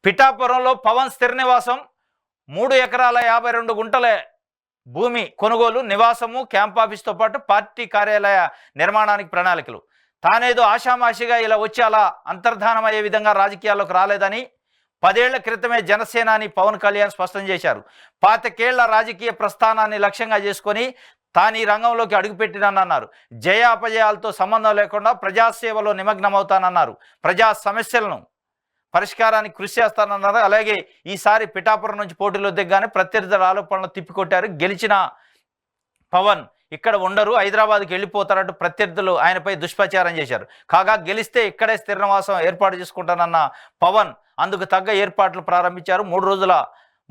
పిఠాపురంలో పవన్ స్థిర నివాసం 3 ఎకరాల 52 గుంటల భూమి కొనుగోలు, నివాసము, క్యాంప్ ఆఫీస్తో పాటు పార్టీ కార్యాలయ నిర్మాణానికి ప్రణాళికలు. తానేదో ఆషామాషిగా ఇలా వచ్చి అలా అంతర్ధానమయ్యే విధంగా రాజకీయాల్లోకి రాలేదని 10 ఏళ్ల క్రితమే జనసేనాని పవన్ కళ్యాణ్ స్పష్టం చేశారు. 25 ఏళ్ల రాజకీయ ప్రస్థానాన్ని లక్ష్యంగా చేసుకొని తాను ఈ రంగంలోకి అడుగుపెట్టినన్నారు. జయ అపజయాలతో సంబంధం లేకుండా ప్రజాసేవలో నిమగ్నమవుతానన్నారు. ప్రజా సమస్యలను పరిష్కారానికి కృషి చేస్తానన్నారు. అలాగే ఈసారి పిఠాపురం నుంచి పోటీలో దిగ్గానే ప్రత్యర్థుల ఆరోపణలు తిప్పికొట్టారు. గెలిచిన పవన్ ఇక్కడ ఉండరు, హైదరాబాద్కి వెళ్ళిపోతారంటూ ప్రత్యర్థులు ఆయనపై దుష్ప్రచారం చేశారు. కాగా గెలిస్తే ఇక్కడే స్థిర నివాసం ఏర్పాటు చేసుకుంటానన్న పవన్ అందుకు తగ్గ ఏర్పాట్లు ప్రారంభించారు.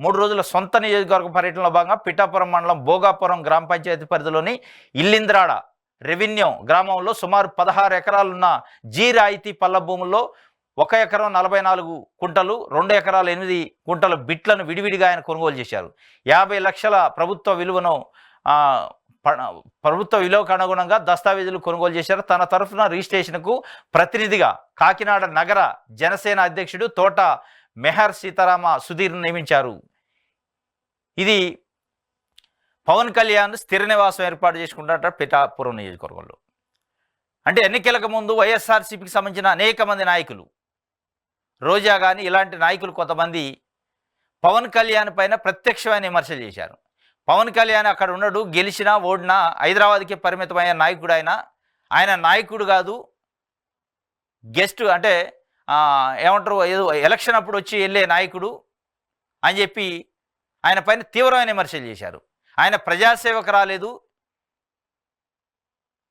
మూడు రోజుల సొంత నియోజకవర్గ పర్యటనలో భాగంగా పిఠాపురం మండలం భోగాపురం గ్రామ పంచాయతీ పరిధిలోని ఇల్లింద్రాడ రెవెన్యూ గ్రామంలో సుమారు 16 ఎకరాలున్న జీ రాయితీ పల్ల భూముల్లో 1 ఎకరం 44 కుంటలు, 2 ఎకరాలు 8 కుంటల బిట్లను విడివిడిగా ఆయన కొనుగోలు చేశారు. 50 లక్షల ప్రభుత్వ విలువకు అనుగుణంగా దస్తావేజులు కొనుగోలు చేశారు. తన తరఫున రిజిస్ట్రేషన్కు ప్రతినిధిగా కాకినాడ నగర జనసేన అధ్యక్షుడు తోట మెహర్ సీతారామ సుధీర్ను నియమించారు. ఇది పవన్ కళ్యాణ్ స్థిర నివాసం ఏర్పాటు చేసుకుంటారట పిఠాపురం నియోజకవర్గంలో. అంటే ఎన్నికలకు ముందు వైఎస్ఆర్సీపీకి సంబంధించిన అనేక మంది నాయకులు, రోజా కానీ ఇలాంటి నాయకులు కొంతమంది పవన్ కళ్యాణ్ పైన ప్రత్యక్షమైన విమర్శలు చేశారు. పవన్ కళ్యాణ్ అక్కడ ఉండడు, గెలిచినా ఓడినా హైదరాబాద్కి పరిమితమైన నాయకుడు ఆయన నాయకుడు కాదు, గెస్ట్ అంటే ఏమంటారు ఏదో ఎలక్షన్ అప్పుడు వచ్చి వెళ్ళే నాయకుడు అని చెప్పి ఆయన పైన తీవ్రమైన విమర్శలు చేశారు. ఆయన ప్రజాసేవకు రాలేదు,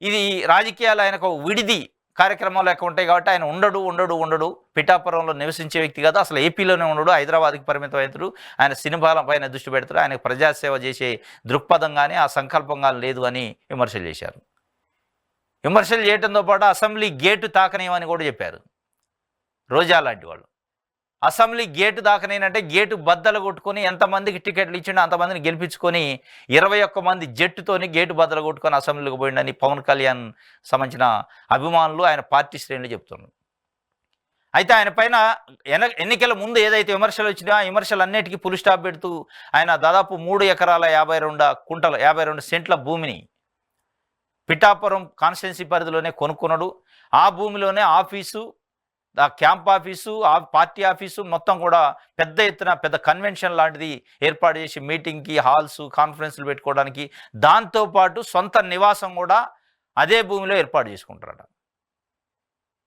ఇది రాజకీయాలు ఆయనకు విడిది కార్యక్రమాలు ఎక్కువ ఉంటాయి కాబట్టి ఆయన ఉండడు పిఠాపురంలో నివసించే వ్యక్తి కాదు, అసలు ఏపీలోనే ఉండడు, హైదరాబాద్కి పరిమితం అవుతాడు, ఆయన సినిమాల పైన దృష్టి పెడతాడు, ఆయనకు ప్రజాసేవ చేసే దృక్పథం కానీ ఆ సంకల్పం కానీ లేదు అని విమర్శలు చేశారు. విమర్శలు చేయడంతో పాటు అసెంబ్లీ గేటు తాకనేమని కూడా చెప్పారు. రోజా లాంటి వాళ్ళు అసెంబ్లీ గేటు దాకనేనంటే గేటు బద్దలు కొట్టుకొని ఎంతమందికి టికెట్లు ఇచ్చిండో అంతమందిని గెలిపించుకొని 21 మంది జట్టుతోని గేటు బద్దలు కొట్టుకొని అసెంబ్లీకి పోయిండని పవన్ కళ్యాణ్ సంబంధించిన అభిమానులు ఆయన పార్టీ శ్రేణులు చెప్తున్నారు. అయితే ఆయన పైన ఎన్నికల ముందు ఏదైతే విమర్శలు వచ్చినాయో ఆ విమర్శలన్నిటికీ పులి స్టాప్ పెడుతూ ఆయన దాదాపు 3 ఎకరాల 52 కుంటల 52 సెంట్ల భూమిని పిఠాపురం కాన్స్టిట్యున్సీ పరిధిలోనే కొనుక్కున్నాడు. ఆ భూమిలోనే ఆఫీసు, ఆ క్యాంప్ ఆఫీసు, ఆ పార్టీ ఆఫీసు మొత్తం కూడా పెద్ద ఎత్తున పెద్ద కన్వెన్షన్ లాంటిది ఏర్పాటు చేసి మీటింగ్కి హాల్స్, కాన్ఫరెన్స్లు పెట్టుకోవడానికి, దాంతోపాటు సొంత నివాసం కూడా అదే భూమిలో ఏర్పాటు చేసుకుంటారట.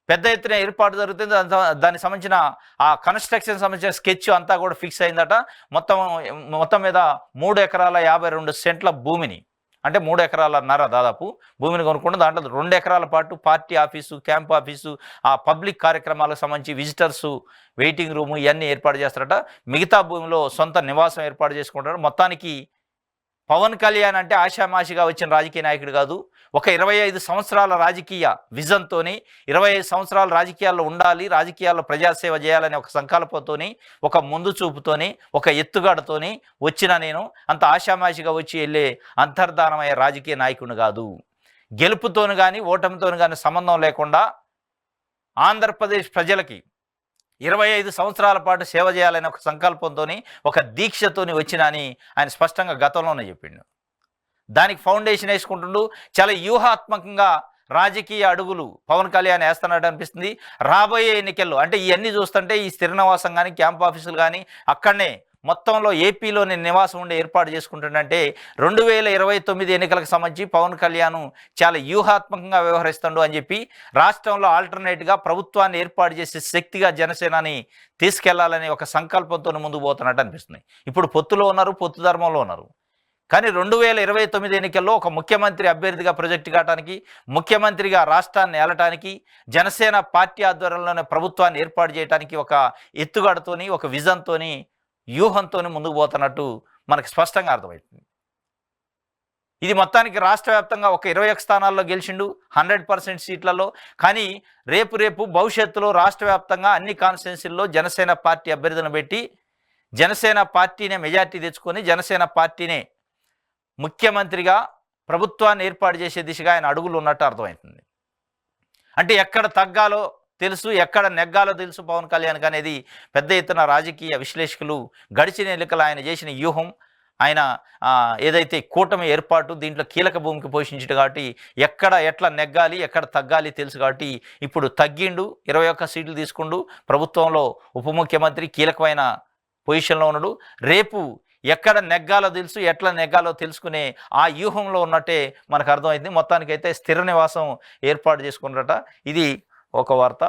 పెద్ద ఎత్తున ఏర్పాటు జరుగుతుంది. దానికి సంబంధించిన ఆ కన్స్ట్రక్షన్ సంబంధించిన స్కెచ్ అంతా కూడా ఫిక్స్ అయిందట. మొత్తం మీద 3 ఎకరాల 52 సెంట్ల భూమిని, అంటే 3 ఎకరాలన్నర దాదాపు భూమిని కొనుక్కుంటే దాంట్లో 2 ఎకరాల పాటు పార్టీ ఆఫీసు, క్యాంప్ ఆఫీసు, ఆ పబ్లిక్ కార్యక్రమాలకు సంబంధించి విజిటర్సు వెయిటింగ్ రూము ఇవన్నీ ఏర్పాటు చేస్తారట. మిగతా భూమిలో సొంత నివాసం ఏర్పాటు చేసుకుంటారు. మొత్తానికి పవన్ కళ్యాణ్ అంటే ఆషామాషిగా వచ్చిన రాజకీయ నాయకుడు కాదు. ఒక 25 సంవత్సరాల రాజకీయ విజన్తోని, 25 సంవత్సరాలు రాజకీయాల్లో ఉండాలి, రాజకీయాల్లో ప్రజాసేవ చేయాలనే ఒక సంకల్పంతోని, ఒక ముందు చూపుతోని, ఒక ఎత్తుగడతోని వచ్చిన నేను అంత ఆషామాషిగా వచ్చి వెళ్ళే అంతర్ధానమయ్యే రాజకీయ నాయకుడు కాదు. గెలుపుతోని కానీ ఓటమితోని కానీ సంబంధం లేకుండా ఆంధ్రప్రదేశ్ ప్రజలకి 25 సంవత్సరాల పాటు సేవ చేయాలనే ఒక సంకల్పంతో, ఒక దీక్షతోని వచ్చినని ఆయన స్పష్టంగా గతంలోనే చెప్పిండు. దానికి ఫౌండేషన్ వేసుకుంటుండు. చాలా వ్యూహాత్మకంగా రాజకీయ అడుగులు పవన్ కళ్యాణ్ వేస్తున్నట్టు అనిపిస్తుంది. రాబోయే ఎన్నికల్లో అంటే ఇవన్నీ చూస్తుంటే ఈ స్థిర నివాసం కానీ క్యాంప్ ఆఫీసులు కానీ అక్కడనే మొత్తంలో ఏపీలోని నివాసం ఉండే ఏర్పాటు చేసుకుంటుందంటే 2029 ఎన్నికలకు సంబంధించి పవన్ కళ్యాణ్ చాలా వ్యూహాత్మకంగా వ్యవహరిస్తాడు అని చెప్పి రాష్ట్రంలో ఆల్టర్నేట్గా ప్రభుత్వాన్ని ఏర్పాటు చేసే శక్తిగా జనసేనని తీసుకెళ్లాలనే ఒక సంకల్పంతో ముందుకు పోతున్నట్టు అనిపిస్తుంది. ఇప్పుడు పొత్తులో ఉన్నారు, పొత్తు ధర్మంలో ఉన్నారు. కానీ 2029 ఎన్నికల్లో ఒక ముఖ్యమంత్రి అభ్యర్థిగా ప్రొజెక్ట్ కావడానికి, ముఖ్యమంత్రిగా రాష్ట్రాన్ని ఏలటానికి, జనసేన పార్టీ ఆధ్వర్యంలోనే ప్రభుత్వాన్ని ఏర్పాటు చేయడానికి ఒక ఎత్తుగడతోని, ఒక విజన్తోని, వ్యూహంతో ముందుకు పోతున్నట్టు మనకు స్పష్టంగా అర్థమవుతుంది. ఇది మొత్తానికి రాష్ట్ర వ్యాప్తంగా ఒక 21 స్థానాల్లో గెలిచిండు 100% సీట్లలో. కానీ రేపు భవిష్యత్తులో రాష్ట్ర వ్యాప్తంగా అన్ని కాన్స్టిట్యున్సీల్లో జనసేన పార్టీ అభ్యర్థులను పెట్టి జనసేన పార్టీనే మెజార్టీ తెచ్చుకొని జనసేన పార్టీనే ముఖ్యమంత్రిగా ప్రభుత్వాన్ని ఏర్పాటు చేసే దిశగా ఆయన అడుగులు ఉన్నట్టు అర్థమవుతుంది. అంటే ఎక్కడ తగ్గాలో తెలుసు, ఎక్కడ నెగ్గాలో తెలుసు పవన్ కళ్యాణ్కి అనేది పెద్ద ఎత్తున రాజకీయ విశ్లేషకులు గడిచిన ఎన్నికలు ఆయన చేసిన వ్యూహం, ఆయన ఏదైతే కూటమి ఏర్పాటు దీంట్లో కీలక భూమికి పోషించాడు కాబట్టి ఎక్కడ ఎట్లా నెగ్గాలి ఎక్కడ తగ్గాలి తెలుసు కాబట్టి ఇప్పుడు తగ్గిండు, 21 సీట్లు తీసుకుండు, ప్రభుత్వంలో ఉప ముఖ్యమంత్రి కీలకమైన పొజిషన్లో ఉన్నాడు. రేపు ఎక్కడ నెగ్గాలో తెలుసు, ఎట్లా నెగ్గాలో తెలుసుకునే ఆ వ్యూహంలో ఉన్నట్టే మనకు అర్థమైంది. మొత్తానికైతే స్థిర నివాసం ఏర్పాటు చేసుకున్నట. ఇది ఒక వార్త.